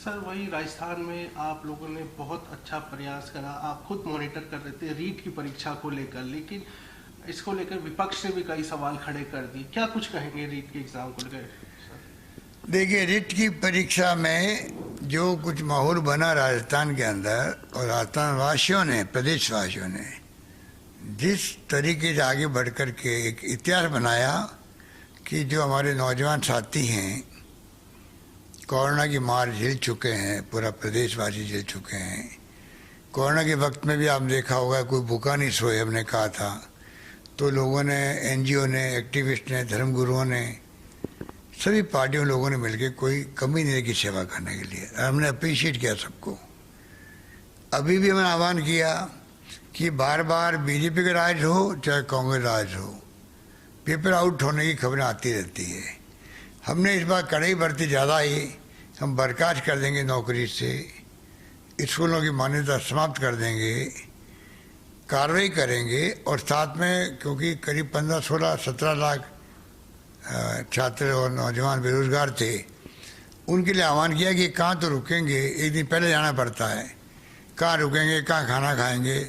Sir वही राजस्थान में आप लोगों ने बहुत अच्छा प्रयास करा, आप खुद मॉनिटर कर रहे थे रीट की परीक्षा को लेकर, लेकिन इसको लेकर विपक्ष ने भी कई सवाल खड़े कर दिए। क्या कुछ कहेंगे रीट के एग्जाम को लेकर सर? देखिए, रीट की परीक्षा में जो कुछ माहौल बना राजस्थान के अंदर और राजस्थान वासियों ने, प्रदेशवासियों ने जिस तरीके से आगे बढ़ कर के एक इतिहास बनाया कि जो हमारे नौजवान साथी हैं कोरोना की मार झेल चुके हैं, पूरा प्रदेशवासी झेल चुके हैं। कोरोना के वक्त में भी आप देखा होगा कोई भूखा नहीं सोए, हमने कहा था, तो लोगों ने, एनजीओ ने, एक्टिविस्ट ने, धर्मगुरुओं ने, सभी पार्टियों लोगों ने मिलकर कोई कमी नहीं की सेवा करने के लिए। हमने अप्रिशिएट किया सबको। अभी भी हमने आह्वान किया कि बार बार बीजेपी का राज हो चाहे कांग्रेस राज हो, पेपर आउट होने की खबरें आती रहती है। हमने इस बार कड़ाई बरती ज़्यादा ही, हम बर्खास्त कर देंगे नौकरी से, स्कूलों की मान्यता समाप्त कर देंगे, कार्रवाई करेंगे। और साथ में क्योंकि करीब 15, 16, 17 लाख छात्र और नौजवान बेरोजगार थे, उनके लिए आह्वान किया कि कहाँ तो रुकेंगे, एक दिन पहले जाना पड़ता है, कहाँ रुकेंगे, कहाँ खाना खाएंगे।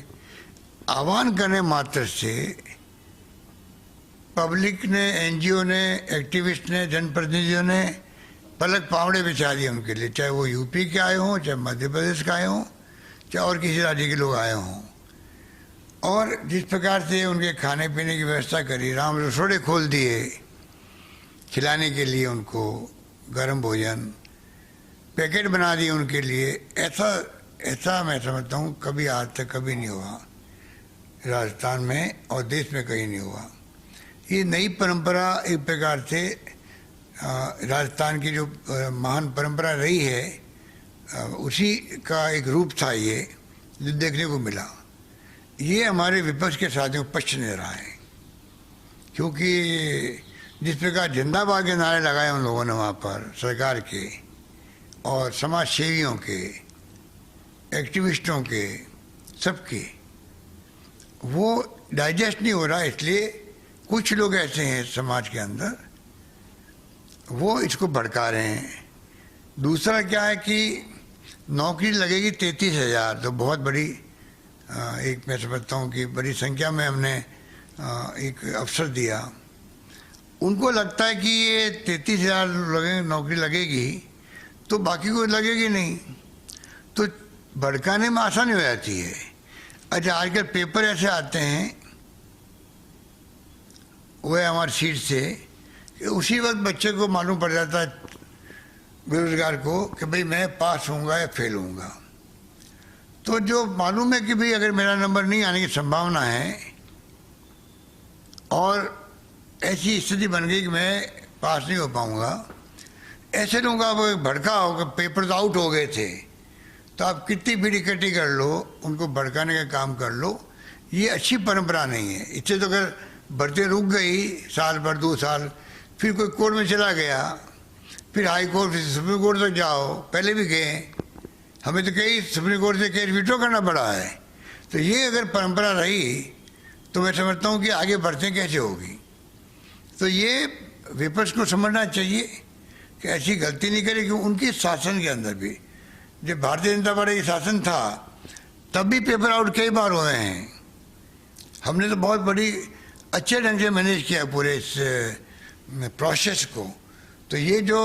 आह्वान करने मात्र से पब्लिक ने, एनजीओ ने, एक्टिविस्ट ने, जनप्रतिनिधियों ने पलक पावड़े बिछा दिए उनके लिए, चाहे वो यूपी के आए हों, चाहे मध्य प्रदेश के आए हों, चाहे और किसी राज्य के लोग आए हों। और जिस प्रकार से उनके खाने पीने की व्यवस्था करी, राम रसोड़े खोल दिए खिलाने के लिए, उनको गर्म भोजन पैकेट बना दिए उनके लिए। ऐसा मैं समझता हूँ कभी आज तक कभी नहीं हुआ राजस्थान में और देश में, कहीं नहीं हुआ। ये नई परंपरा एक प्रकार से राजस्थान की जो महान परंपरा रही है उसी का एक रूप था ये, जो देखने को मिला। ये हमारे विपक्ष के साथियों को पश्च नहीं रहा है, क्योंकि जिस प्रकार जिंदाबाद के नारे लगाए उन लोगों ने वहाँ पर, सरकार के और समाज सेवियों के, एक्टिविस्टों के, सबके, वो डाइजेस्ट नहीं हो रहा। इसलिए कुछ लोग ऐसे हैं समाज के अंदर, वो इसको भड़का रहे हैं। दूसरा क्या है कि नौकरी लगेगी 33,000, तो बहुत बड़ी एक मैं समझता हूँ कि बड़ी संख्या में हमने एक अवसर दिया। उनको लगता है कि ये 33,000 नौकरी लगेगी तो बाकी को लगेगी नहीं, तो भड़काने में आसानी हो जाती है। अच्छा, आजकल पेपर ऐसे आते हैं वो है हमारी सीट से कि उसी वक्त बच्चे को मालूम पड़ जाता है, बेरोजगार को, कि भाई मैं पास होऊंगा या फेल होऊंगा। तो जो मालूम है कि भाई अगर मेरा नंबर नहीं आने की संभावना है और ऐसी स्थिति बन गई कि मैं पास नहीं हो पाऊंगा, ऐसे लोगों का भड़का होगा, पेपर तो आउट हो गए थे, तो आप कितनी भी इकट्ठी कर लो, उनको भड़काने का काम कर लो, ये अच्छी परंपरा नहीं है। इससे तो अगर भर्ती रुक गई साल भर, 2 साल, फिर कोई कोर्ट में चला गया, फिर हाई कोर्ट से सुप्रीम कोर्ट तक जाओ, पहले भी गए, हमें तो कई सुप्रीम कोर्ट से केस विड्रॉ करना पड़ा है। तो ये अगर परंपरा रही तो मैं समझता हूँ कि आगे बढ़ते कैसे होगी। तो ये विपक्ष को समझना चाहिए कि ऐसी गलती नहीं करे, कि उनके शासन के अंदर भी, जब भारतीय जनता पार्टी का शासन था तब भी पेपर आउट कई बार हुए हैं। हमने तो बहुत बड़ी अच्छे ढंग से मैनेज किया पूरे इस प्रोसेस को। तो ये जो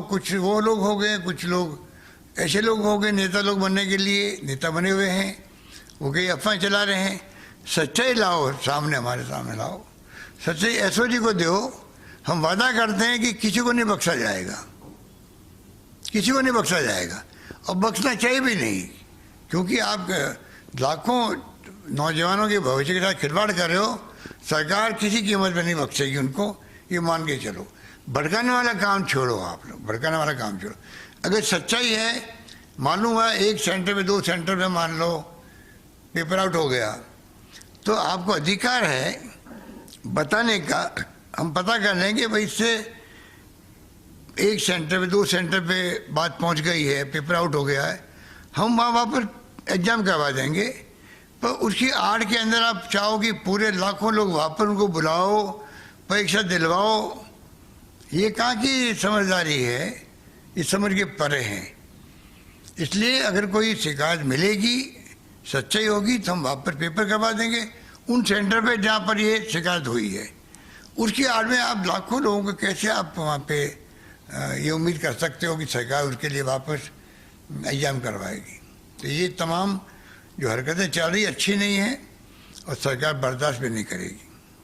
कुछ वो लोग हो गए, कुछ लोग ऐसे लोग हो गए नेता लोग बनने के लिए, नेता बने हुए हैं, वो कई अफवाह चला रहे हैं। सच्चाई लाओ सामने, हमारे सामने लाओ, सच्चाई एसओजी को दो। हम वादा करते हैं कि किसी को नहीं बख्शा जाएगा, किसी को नहीं बख्शा जाएगा, और बख्शना चाहिए भी नहीं, क्योंकि आप लाखों नौजवानों के भविष्य के साथ खिलवाड़ कर रहे हो। सरकार किसी कीमत में नहीं बख्शेगी उनको, ये मान के चलो। भड़काने वाला काम छोड़ो, आप लोग भड़काने वाला काम छोड़ो। अगर सच्चाई है, मालूम हुआ एक सेंटर में, 2 सेंटर में मान लो पेपर आउट हो गया, तो आपको अधिकार है बताने का। हम पता कर लेंगे भाई इससे एक सेंटर पे, 2 सेंटर पे बात पहुंच गई है, पेपर आउट हो गया है, हम वहाँ पर एग्ज़ाम करवा देंगे। पर उसकी आड़ के अंदर आप चाहो कि पूरे लाखों लोग वहाँ पर उनको बुलाओ, परीक्षा दिलवाओ, ये कहाँ की समझदारी है, इस समझ के परे हैं। इसलिए अगर कोई शिकायत मिलेगी, सच्चाई होगी, तो हम वापस पेपर करवा देंगे उन सेंटर पे जहाँ पर ये शिकायत हुई है। उसकी आड़ में आप लाखों लोगों को कैसे आप वहाँ पे ये उम्मीद कर सकते हो कि सरकार उसके लिए वापस एग्जाम करवाएगी। तो ये तमाम जो हरकतें चल रही अच्छी नहीं हैं और सरकार बर्दाश्त भी नहीं करेगी।